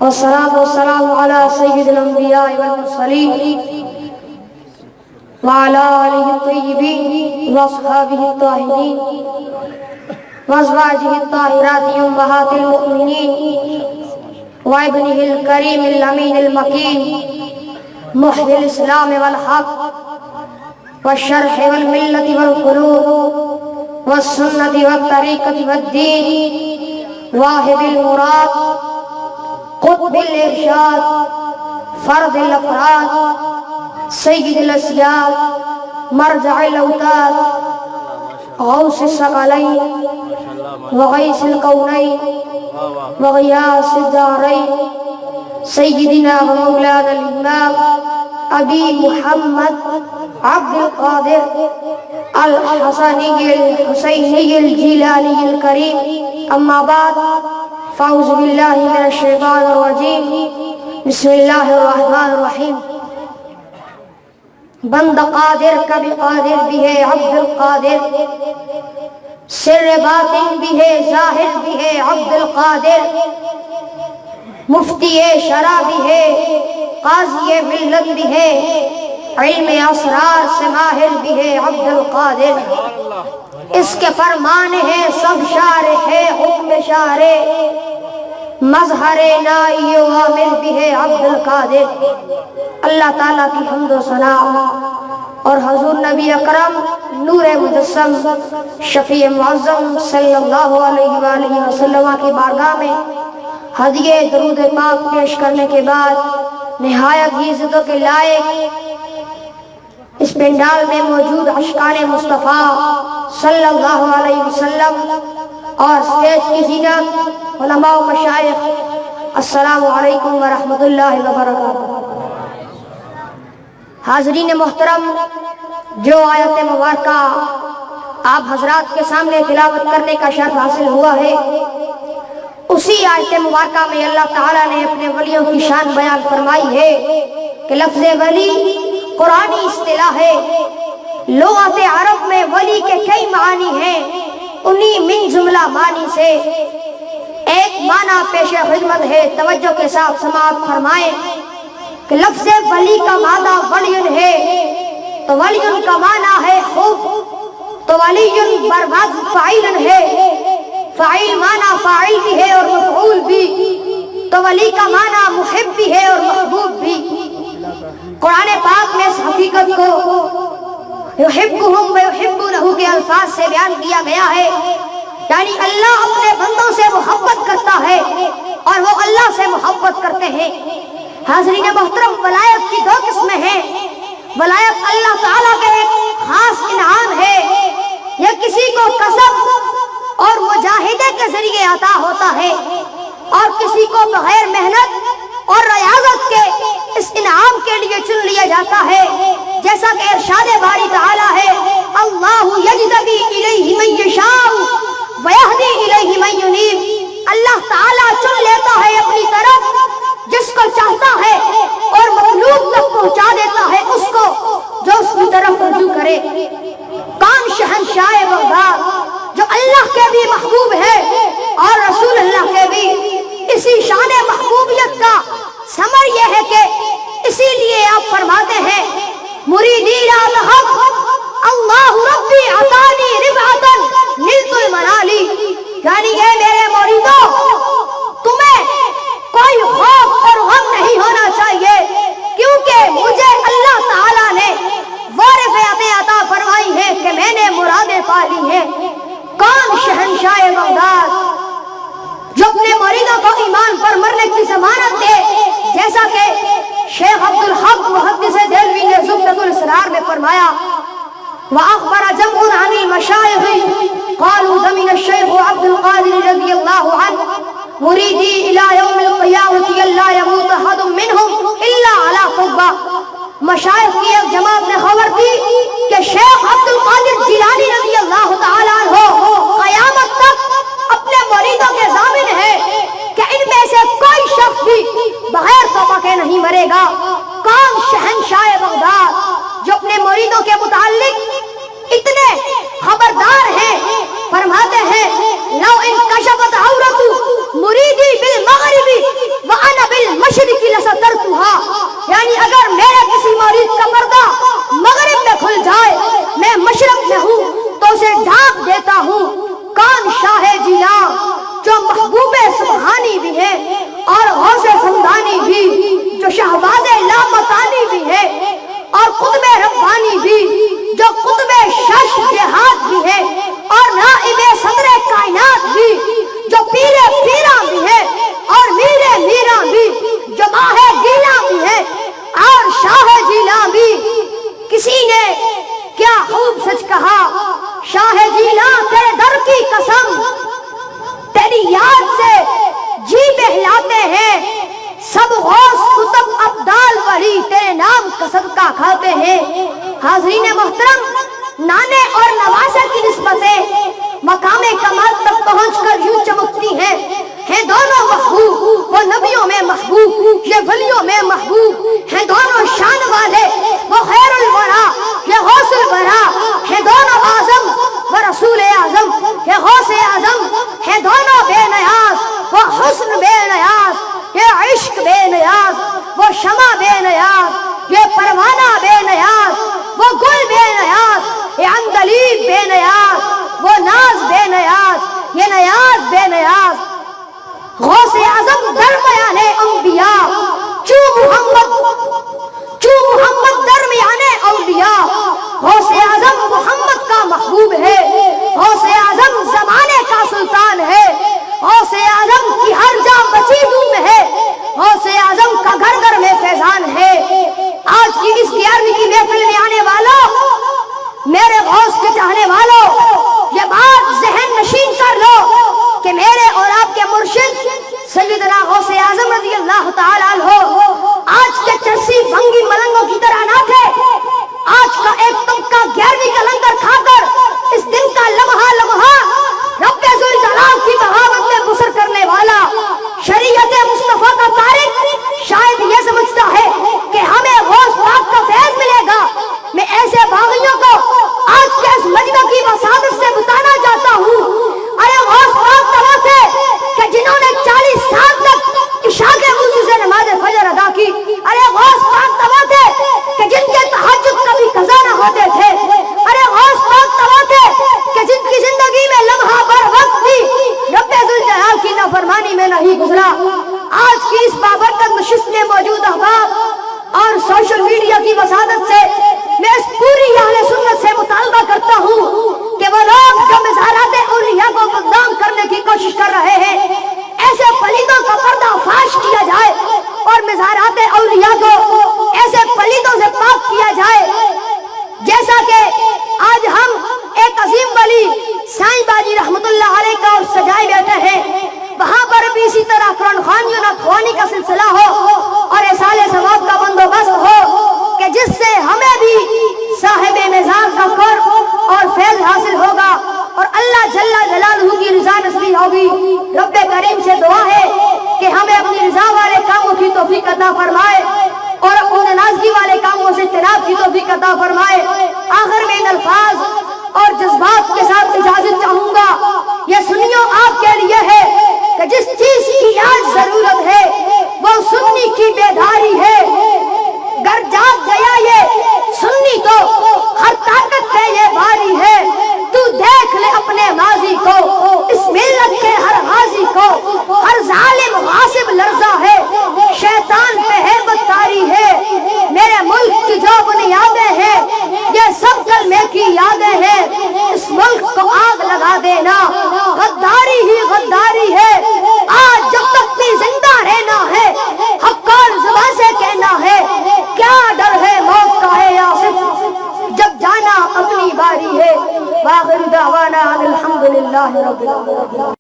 والصلاة والسلام على سيد الأنبياء والمرسلين وعلى آله الطيبين وأصحابه الطاهرين وأزواجه الطاهرات أمهات المؤمنين وابنه الكريم الأمين المكين محيي الإسلام والحق والشرح والملة والقلوب والسنة والطريقة والدين واحد المراد قطب الإرشاد فرد الأفراد سيد الأسياد مرجع الأوتاد غوث الثقلين وغيث الكونين وغياث الدارين سيدنا ومولانا الإمام أبي محمد عبد القادر الحسني الحسيني الجيلاني الكريم أما بعد فأعوذ بالله من الشيطان الرجيم بسم الله الرحمن الرحيم بند قادر کبھی قادر بھی ہے عبد القادر سر باطن بھی ہے ظاہر بھی ہے عبد القادر مفتی شرع بھی ہے قاضی ملت بھی ہے علم اسرار سے ماہر بھی ہے عبد القادر اس کے فرمان ہے سب شارع ہے حکم شارع مظہر نائی و عامل بھی ہے عبد القادر اللہ تعالیٰ کی حمد و ثنا اور حضور نبی اکرم نور مجسم شفیع معظم صلی اللہ علیہ وآلہ وسلم کی بارگاہ میں ہدیہ درود پاک پیش کرنے کے بعد نہایت ہی عزتوں کے لائق اس پنڈال میں موجود عشقان مصطفیٰ صلی اللہ علیہ وسلم اور اسٹیج کی زینت علماء و مشائخ السلام علیکم ورحمۃ اللہ وبرکاتہ۔ حاضرین محترم، جو آیت مبارکہ آپ حضرات کے سامنے تلاوت کرنے کا شرف حاصل ہوا ہے، اسی آیت مبارکہ میں اللہ تعالیٰ نے اپنے ولیوں کی شان بیان فرمائی ہے کہ لفظ ولی قرآنی اصطلاح ہے۔ لغت عرب میں ولی کے کئی معانی ہیں، انہی من جملہ معنی سے ایک معنی پیش خدمت ہے، توجہ کے ساتھ سماعت فرمائیں کہ لفظ ولی کا معنی ولیٌ ہے، تو ولیٌ کا معنی ہے خوب، تو ولیٌ برباد فاعل ہے، فاعل معنی فاعل بھی ہے اور مفعول بھی، تو ولی کا معنی محب بھی ہے اور محبوب بھی۔ قرآن پاک میں اس حقیقت کو یحبہم ویحبونہ کے الفاظ سے بیان کیا گیا ہے، یعنی اللہ اپنے بندوں سے محبت کرتا ہے اور وہ اللہ سے محبت کرتے ہیں۔ حاضرین محترم، ولایت کی دو قسمیں ہیں۔ ولایت اللہ تعالیٰ کا ایک خاص انعام ہے، یہ کسی کو کسب اور مجاہدے کے ذریعے عطا ہوتا ہے اور کسی کو بغیر محنت اور ریاضت کے اس انعام کے لیے چن لیا جاتا ہے، جیسا کہ ارشاد باری تعالیٰ ہے اللہ یجتبی الیہ من یشاء ویہدی الیہ من ینیب۔ اللہ تعالیٰ چن لیتا ہے اپنی طرف جس کو چاہتا ہے اور مطلوب تک پہنچا دیتا ہے اس کو جو اس کی طرف رجوع کرے۔ کون شہنشاہ بغداد جو اللہ کے بھی محبوب ہے اور رسول اللہ کے بھی، اسی شان محبوبیت کا ثمر یہ ہے کہ اسی لیے آپ فرماتے ہیں مریدی لا تخف اللہ ربی عطانی رفعتا نلت المنالی، یعنی اے میرے مریدوں تمہیں کوئی خوف اور غم نہیں ہونا چاہیے، کیونکہ مجھے اللہ تعالیٰ نے وہ رفعتیں عطا فرمائی ہیں کہ میں نے مرادیں پا لی ہیں۔ کون شہنشاہ بغداد جو اپنے مریدوں کو ایمان پر مرنے کی ضمانت دے، جیسا کہ شیخ عبدالحق محدث دہلوی نے زبدۃ الاسرار میں فرمایا وَأَخْبَرَ جَمْعٌ عَنِ الْمَشَائِخِ قَالُوا ضَمِنَ الشَّيْخُ عَبْدُ الْقَادِرِ رضی اللہ عنہ مُرِيدِي إِلَى يَوْمِ الْقِيَامَةِ أَلَّا يَمُوتَ أَحَدٌ مِّنْهُمْ إِلَّا عَلَى قُبَّةٍ۔ مشائخ کی ایک جماعت نے خبر دی کہ شیخ عبد القادر جیلانی رضی اللہ تعالیٰ عنہ قیامت تک اپنے مریدوں کے ضامن ہے کہ ان میں سے کوئی شخص بھی بغیر توبہ کے نہیں مرے گا۔ کون شہنشاہ بغداد جو اپنے مریدوں کے متعلق اتنے خبردار ہیں، فرماتے ہیں لو انکشفت عورت مریدی بھی ہے اور غوث سمدانی بھی جو شہباز لامکانی بھی ہے اور قطب ربانی بھی جو قطب شش جہاد بھی ہے اور نائب صدر کائنات بھی جو پیر پیراں بھی ہے اور میر میراں بھی جو ماہ گیلاں بھی ہے اور شاہ جیلاں بھی۔ کسی نے کیا خوب سچ کہا، شاہ جیلاں تیرے در کی قسم، تیری یاد سے جی بہلاتے ہیں، سب غوث کتب ابدال ولی تیرے نام کا صدقہ کھاتے ہیں۔ حاضرین محترم، نانے اور نواسے کی نسبتیں مقام کمال تک پہنچ کر یوں چمکتی ہیں دونوں محبوب، وہ نبیوں میں محبوب، یہ ولیوں میں محبوب ہیں دونوں شان والے، وہ خیر الورا، یہ غوث الورا ہیں دونوں اعظم، وہ رسول اعظم، یہ غوث اعظم ہیں دونوں بے نیاز، وہ حسن بے نیاز، یہ عشق بے نیاز، وہ شمع بے نیاز، یہ پروانہ بے نیاز، وہ گل بے نیاز، یہ عندلیب بے نیاز، وہ ناز بے نیاز، یہ نیاز بے نیاز۔ غوث اعظم درمیان انبیاء، چو محمد درمیان اولیاء، غوث اعظم محمد کا محبوب ہے، غوث اعظم زمانے کا سلطان ہے، غوث اعظم کی ہر جا بچی دھوم ہے، غوث اعظم کا گھر گھر میں فیضان ہے۔ آج کی اس 11ویں کی محفل میں آنے والوں، میرے غوث کے چاہنے والوں، یہ بات ذہن نشین کر لو کہ میرے اور آپ کے مرشد سیدنا غوث اعظم رضی اللہ تعالیٰ عنہ آج کے چرسی بھنگی ملنگوں کی طرح نہ تھے۔ آج کا ایک طبقہ 11ویں کا لنگر کھا کر اس دن کا لمحہ لمحہ رب ذوالجلال کی بغاوت میں بسر کرنے والا شریعت مصطفیٰ کا تارک شاید یہ سمجھتا ہے کہ ہمیں غوث پاک کا فیض ملے گا۔ میں ایسے باغیوں کو آج کے اس مجمع کی وسادت سے بتانا چاہتا ہوں، ارے غوث پاک تو وہ تھے کہ جنہوں نے 40 سال تک عشاء کے وضو سے نماز فجر ادا کی۔ ارے غوث پاک تو وہ تھے کہ جن کے تہجد کبھی قضا نہ ہوتے تھے۔ ارے غوث پاک تو وہ تھے کہ جن کی زندگی میں لمحہ بر وقت بھی رب ذوالجلال کی نافرمانی میں نہیں گزرا۔ آج کی اس بابرکت نشست میں موجود احباب اور سوشل میڈیا کی وسادت سے میں اس پوری اہل سنت سے مطالبہ کرتا ہوں کہ وہ لوگ جو مزارات اولیاء کو بدنام کرنے کی کوشش کر رہے ہیں، ایسے پلیدوں کا پردہ فاش کیا جائے اور مزارات اولیاء کو ایسے پلیدوں سے پاک کیا جائے۔ جیسا کہ آج ہم ایک عظیم ولی سائیں باجی رحمت اللہ علیہ کا اور سجائے بیٹھے ہیں، وہاں پر بھی اسی طرح قرآن خوانی اور نعت کا سلسلہ ہو اور احصال ثواب کا بندوبست ہو کہ جس سے ہمیں بھی صاحب مزار کا قرب اور فیض حاصل ہوگا اور اللہ جل جلالہ کی رضا نصیب ہوگی۔ رب کریم سے دعا ہے کہ ہمیں اپنی رضا والے کاموں کی توفیق عطا فرمائے اور اپنے ناراضگی والے کاموں سے اجتناب کی توفیق عطا فرمائے۔ آخر میں ان الفاظ اور جذبات کے ساتھ اجازت چاہوں گا، یہ سنیو آپ کے لیے ہے کہ جس چیز کی آج ضرورت ہے وہ سنی کی بیداری ہے۔ گر جاگ گیا یہ سنی تو ہر طاقت پہ یہ باری ہے، تو دیکھ لے اپنے ماضی کو، اس ملت کے ہر غازی کو، ہر ظالم غاصب لرزہ ہے، شیطان پہ ہے بدکاری ہے۔ میرے ملک کی جو بنیادیں ہیں یہ سب کلمے کی یادیں ہیں، اس ملک کو آگ لگا دینا غداری ہی غداری ہے۔ آج جب تک بھی زندہ رہنا ہے، حقار زبان سے کہنا ہے، کیا ڈر ہے موت کا ہے آصف، جب جانا اپنی باری ہے۔ وآخر دعوانا الحمدللہ رب العالمین۔